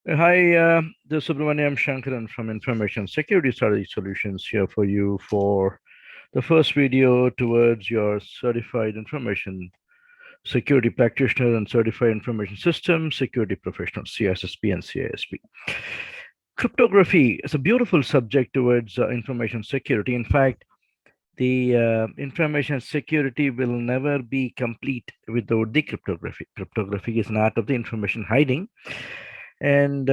Hi, this is Subramaniam Shankaran from Information Security Strategy Solutions here for you for the first video towards your Certified Information Security Practitioner and Certified Information System Security Professional, CISSP and CASP. Cryptography is a beautiful subject towards information security. In fact, the information security will never be complete without the cryptography. Cryptography is an art of the information hiding. And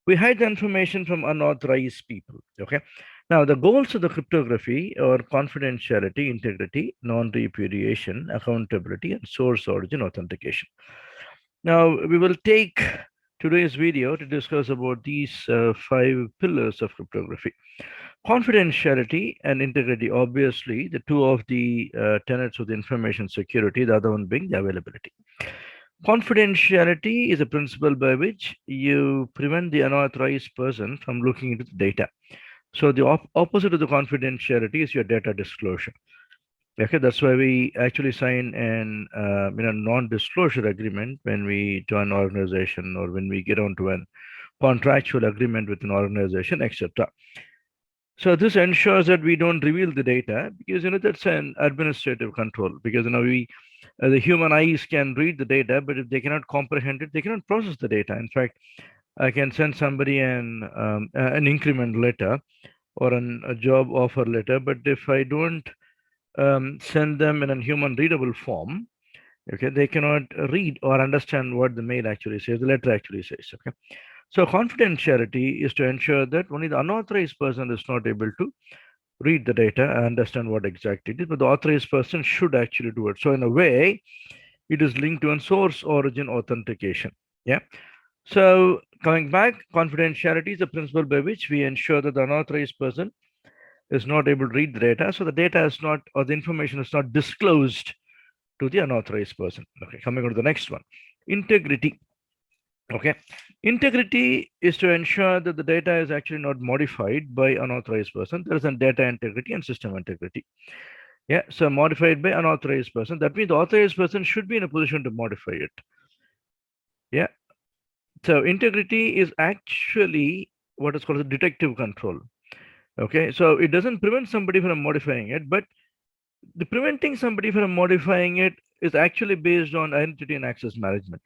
we hide the information from unauthorized people. Okay. Now, the goals of the cryptography are confidentiality, integrity, non-repudiation, accountability, and source origin authentication. Now, we will take today's video to discuss about these 5 pillars of cryptography. Confidentiality and integrity, obviously, the two of the tenets of the information security, the other one being the availability. Confidentiality is a principle by which you prevent the unauthorized person from looking into the data. So the opposite of the confidentiality is your data disclosure. Okay, that's why we actually sign an non-disclosure agreement when we join an organization or when we get onto a contractual agreement with an organization, etc. So this ensures that we don't reveal the data because that's an administrative control. Because we the human eyes can read the data, but if they cannot comprehend it, they cannot process the data. In fact, I can send somebody an increment letter or a job offer letter, but if I don't send them in a human readable form, okay, they cannot read or understand what the mail actually says, the letter actually says. Okay, so confidentiality is to ensure that only the unauthorized person is not able to read the data and understand what exactly it is, but the authorized person should actually do it. So in a way, it is linked to a source origin authentication. Yeah. So coming back, confidentiality is a principle by which we ensure that the unauthorized person is not able to read the data. So the data is not, or the information is not disclosed to the unauthorized person. Okay, coming on to the next one. Integrity. Okay. Integrity is to ensure that the data is actually not modified by unauthorized person. There is a data integrity and system integrity. Yeah. So modified by unauthorized person. That means the authorized person should be in a position to modify it. Yeah. So integrity is actually what is called a detective control. Okay. So it doesn't prevent somebody from modifying it, but the preventing somebody from modifying it is actually based on identity and access management.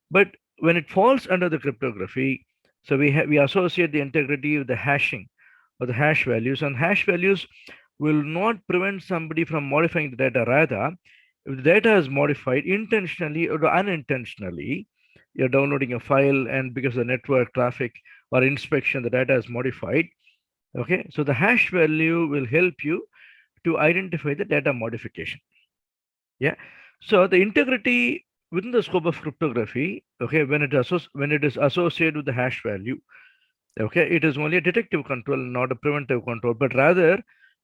But when it falls under the cryptography, so we associate the integrity with the hashing or the hash values, and hash values will not prevent somebody from modifying the data. Rather, if the data is modified intentionally or unintentionally, you're downloading a file, and because of the network traffic or inspection, the data is modified. Okay, so the hash value will help you to identify the data modification. Yeah. So the integrity within the scope of cryptography, okay, when it is associated with the hash value, okay, it is only a detective control, not a preventive control, but rather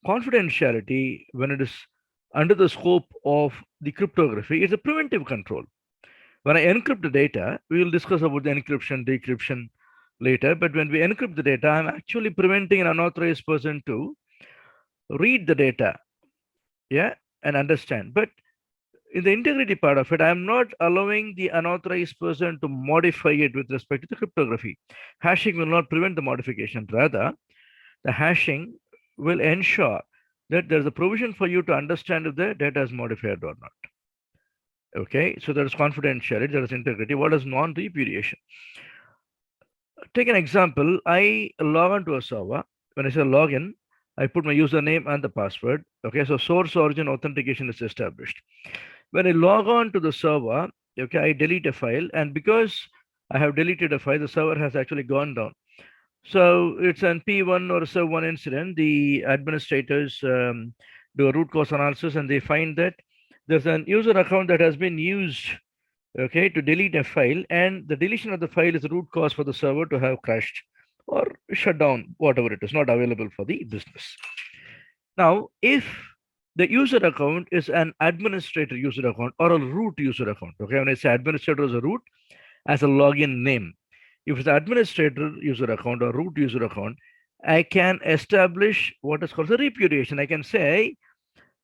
confidentiality when it is under the scope of the cryptography is a preventive control. When I encrypt the data, we will discuss about the encryption, decryption later. But when we encrypt the data, I'm actually preventing an unauthorized person to read the data, yeah, and understand. But in the integrity part of it, I'm not allowing the unauthorized person to modify it with respect to the cryptography. Hashing will not prevent the modification. Rather, the hashing will ensure that there's a provision for you to understand if the data is modified or not. Okay, so there is confidentiality, there is integrity. What is non-repudiation? Take an example. I log on to a server. When I say login, I put my username and the password. Okay, so source origin authentication is established. When I log on to the server, okay, I delete a file, and because I have deleted a file, the server has actually gone down. So it's an P1 or server1 incident. The administrators do a root cause analysis, and they find that there's an user account that has been used, okay, to delete a file, and the deletion of the file is the root cause for the server to have crashed or shut down, whatever it is, not available for the business. Now, if the user account is an administrator user account or a root user account, okay, when I say administrator as a root, as a login name, if it's administrator user account or root user account, I can establish what is called a repudiation. I can say,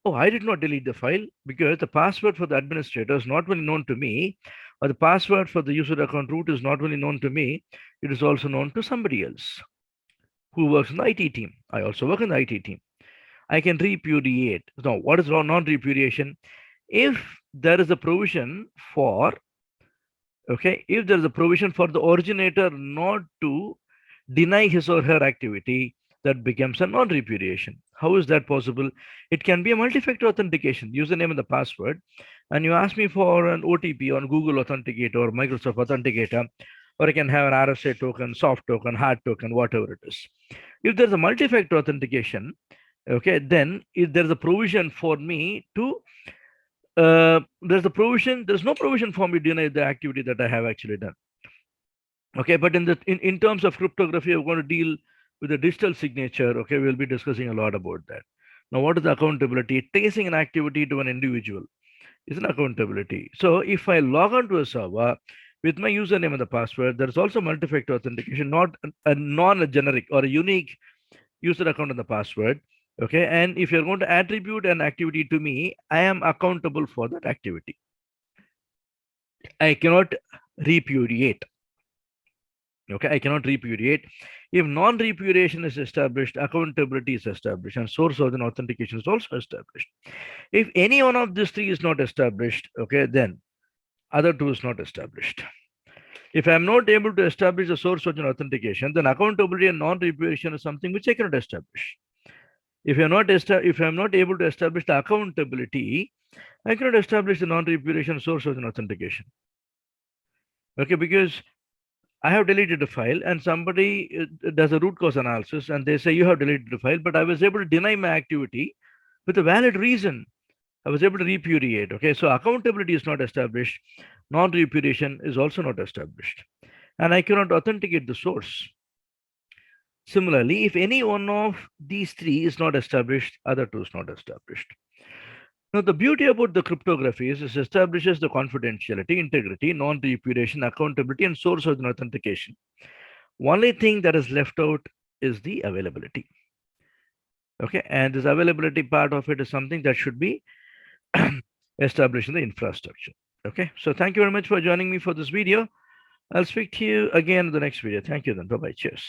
oh, I did not delete the file because the password for the administrator is not well known to me, or the password for the user account root is not only known to me, it is also known to somebody else who works in the IT team. I also work in the IT team. I can repudiate. Now, what is non-repudiation? If there is a provision for, okay, if there is a provision for the originator not to deny his or her activity, that becomes a non-repudiation. How is that possible? It can be a multi-factor authentication, username and the password, and you ask me for an OTP on Google Authenticator or Microsoft Authenticator, or I can have an RSA token, soft token, hard token, whatever it is. If there's a multi-factor authentication, okay, then if there's a provision for me to, there's no provision for me to deny the activity that I have actually done. Okay, but in terms of cryptography, we're going to deal with the digital signature. Okay, we'll be discussing a lot about that. Now, what is accountability? Tracing an activity to an individual is an accountability. So if I log on to a server with my username and the password, there's also multi-factor authentication, not a non-generic or a unique user account and the password. Okay, and if you're going to attribute an activity to me, I am accountable for that activity. I cannot repudiate. Okay, I cannot repudiate. If non-repudiation is established, accountability is established, and source origin authentication is also established. If any one of these three is not established, okay, then other two is not established. If I'm not able to establish the source origin authentication, then accountability and non-repudiation is something which I cannot establish. If I'm not able to establish the accountability, I cannot establish the non-repudiation source origin authentication. Okay, because I have deleted a file and somebody does a root cause analysis and they say you have deleted the file, but I was able to deny my activity with a valid reason. I was able to repudiate. Okay, so accountability is not established. Non-repudiation is also not established. And I cannot authenticate the source. Similarly, if any one of these three is not established, other two is not established. Now, the beauty about the cryptography is it establishes the confidentiality, integrity, non-repudiation, accountability, and source origin authentication. Only thing that is left out is the availability. Okay, and this availability part of it is something that should be established in the infrastructure. Okay, so thank you very much for joining me for this video. I'll speak to you again in the next video. Thank you then. Bye-bye. Cheers.